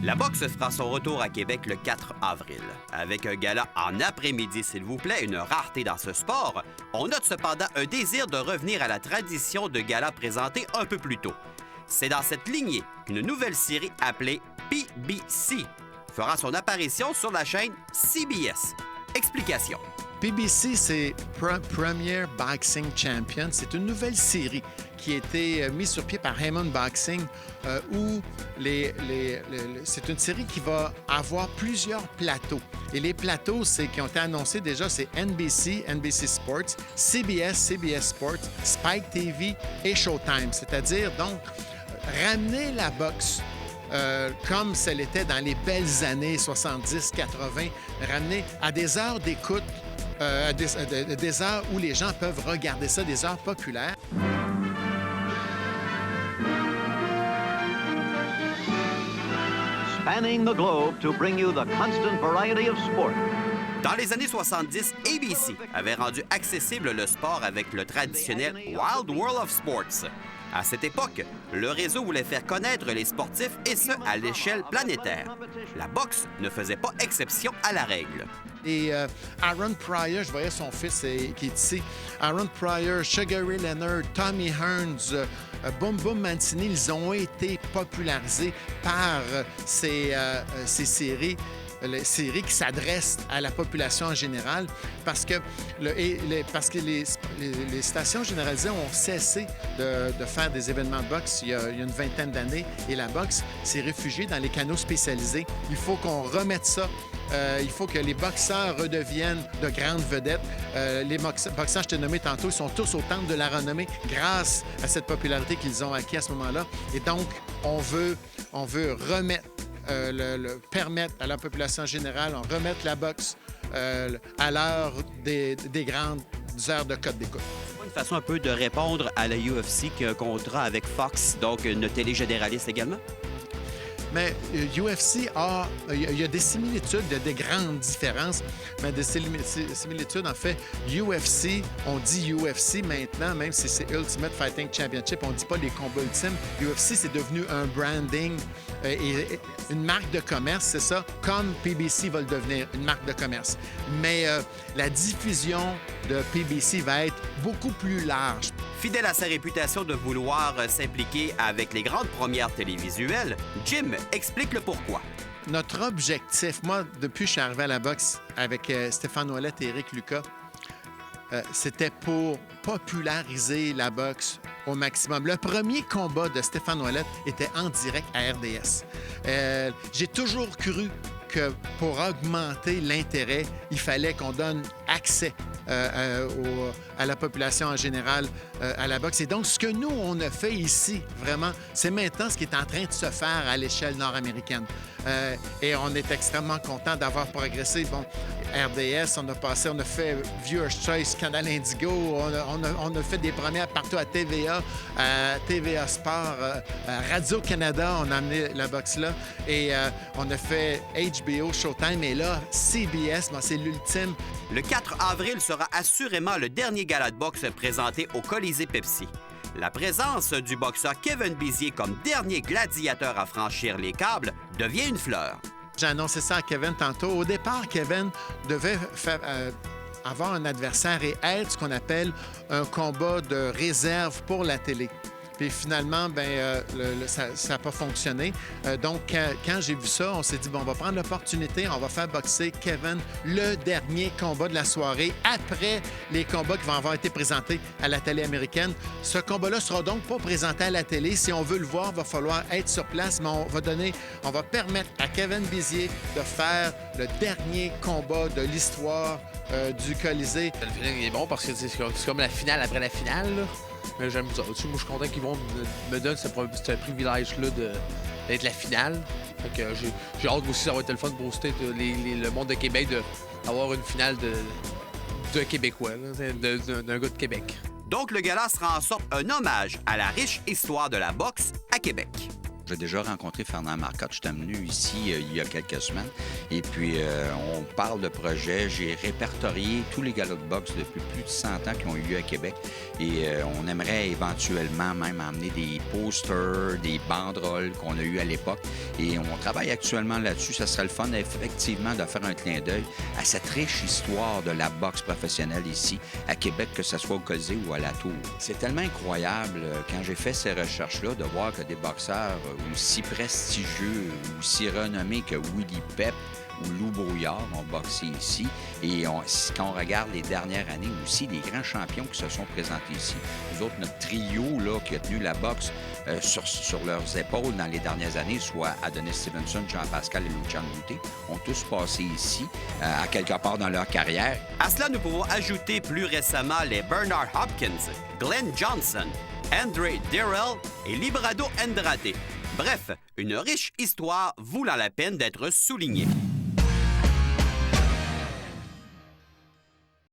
La boxe fera son retour à Québec le 4 avril. Avec un gala en après-midi, s'il vous plaît, une rareté dans ce sport, on note cependant un désir de revenir à la tradition de gala présenté un peu plus tôt. C'est dans cette lignée qu'une nouvelle série appelée PBC fera son apparition sur la chaîne CBS. Explication. PBC, c'est Premier Boxing Champion. C'est une nouvelle série qui a été mise sur pied par Heyman Boxing, où c'est une série qui va avoir plusieurs plateaux. Et les plateaux qui ont été annoncés déjà, c'est NBC, NBC Sports, CBS, CBS Sports, Spike TV et Showtime. C'est-à-dire, donc, ramener la boxe comme ça l'était dans les belles années 70-80, ramener à des heures d'écoute, des heures où les gens peuvent regarder ça, des heures populaires. Spanning the globe to bring you the constant variety of sport. Dans les années 70, ABC avait rendu accessible le sport avec le traditionnel Wild World of Sports. À cette époque, le réseau voulait faire connaître les sportifs et ce, à l'échelle planétaire. La boxe ne faisait pas exception à la règle. Et Aaron Pryor, je voyais son fils qui est ici, Aaron Pryor, Sugar Ray Leonard, Tommy Hearns, Boom Boom Mancini, ils ont été popularisés par ces séries. Les séries qui s'adressent à la population en général parce que les stations généralisées ont cessé de faire des événements de boxe il y a une vingtaine d'années et la boxe s'est réfugiée dans les canaux spécialisés. Il faut qu'on remette ça. Il faut que les boxeurs redeviennent de grandes vedettes. Les boxeurs, je t'ai nommé tantôt, ils sont tous au temple de la renommée grâce à cette popularité qu'ils ont acquis à ce moment-là. Et donc, on veut remettre permettre à la population générale, on remettre la boxe à l'heure des grandes heures de code d'écoute. Une façon un peu de répondre à la UFC qui a un contrat avec Fox, donc une télé généraliste également? Mais UFC il y a des similitudes, il y a des grandes différences, mais des similitudes, en fait, UFC, on dit UFC maintenant, même si c'est Ultimate Fighting Championship, on ne dit pas les combats ultimes. UFC, c'est devenu un branding et une marque de commerce, c'est ça, comme PBC va le devenir, une marque de commerce. Mais la diffusion de PBC va être beaucoup plus large. Fidèle à sa réputation de vouloir s'impliquer avec les grandes premières télévisuelles, Jim explique le pourquoi. Notre objectif, moi, depuis que je suis arrivé à la boxe avec Stéphane Ouellette et Éric Lucas, c'était pour populariser la boxe au maximum. Le premier combat de Stéphane Ouellette était en direct à RDS. J'ai toujours cru que pour augmenter l'intérêt, il fallait qu'on donne accès à la population en général à la boxe. Et donc, ce que nous, on a fait ici, vraiment, c'est maintenant ce qui est en train de se faire à l'échelle nord-américaine. Et on est extrêmement content d'avoir progressé. Bon, RDS, on a fait Viewer's Choice, Canal Indigo, on a fait des premières partout à TVA, TVA Sport, Radio-Canada, on a amené la boxe là. Et on a fait HBO, Showtime, et là, CBS, bon, c'est l'ultime. Le 4 avril sera assurément le dernier gala de boxe présenté au Colisée Pepsi. La présence du boxeur Kevin Bizier comme dernier gladiateur à franchir les câbles devient une fleur. J'ai annoncé ça à Kevin tantôt. Au départ, Kevin devait avoir un adversaire et être ce qu'on appelle un combat de réserve pour la télé. Puis finalement, ça n'a pas fonctionné. Donc, quand j'ai vu ça, on s'est dit, bon, on va prendre l'opportunité, on va faire boxer Kevin le dernier combat de la soirée après les combats qui vont avoir été présentés à la télé américaine. Ce combat-là sera donc pas présenté à la télé. Si on veut le voir, il va falloir être sur place, mais on va permettre à Kevin Bizier de faire le dernier combat de l'histoire du Colisée. Le feeling est bon parce que c'est comme la finale après la finale, là. Mais j'aime ça. Moi, je suis content qu'ils vont me donner ce privilège-là d'être la finale. Fait que j'ai hâte aussi, ça va être le fun pour le monde de Québec d'avoir une finale de Québécois, d'un gars de Québec. Donc, le gala sera en sorte un hommage à la riche histoire de la boxe à Québec. J'ai déjà rencontré Fernand Marcotte. Je suis venu ici il y a quelques semaines. Et puis, on parle de projet. J'ai répertorié tous les galas de boxe depuis plus de 100 ans qui ont eu lieu à Québec. Et on aimerait éventuellement même emmener des posters, des banderoles qu'on a eues à l'époque. Et on travaille actuellement là-dessus. Ça serait le fun, effectivement, de faire un clin d'œil à cette riche histoire de la boxe professionnelle ici, à Québec, que ce soit au Colisée ou à la Tour. C'est tellement incroyable, quand j'ai fait ces recherches-là, de voir que des boxeurs aussi prestigieux, aussi renommés que Willie Pep ou Lou Brouillard ont boxé ici. Et quand on regarde les dernières années aussi, des grands champions qui se sont présentés ici. Nous autres, notre trio là, qui a tenu la boxe sur leurs épaules dans les dernières années, soit Adonis Stevenson, Jean-Pascal et Luciano Lutte, ont tous passé ici, à quelque part dans leur carrière. À cela, nous pouvons ajouter plus récemment les Bernard Hopkins, Glenn Johnson, Andre Dirrell et Librado Andrade. Bref, une riche histoire voulant la peine d'être soulignée.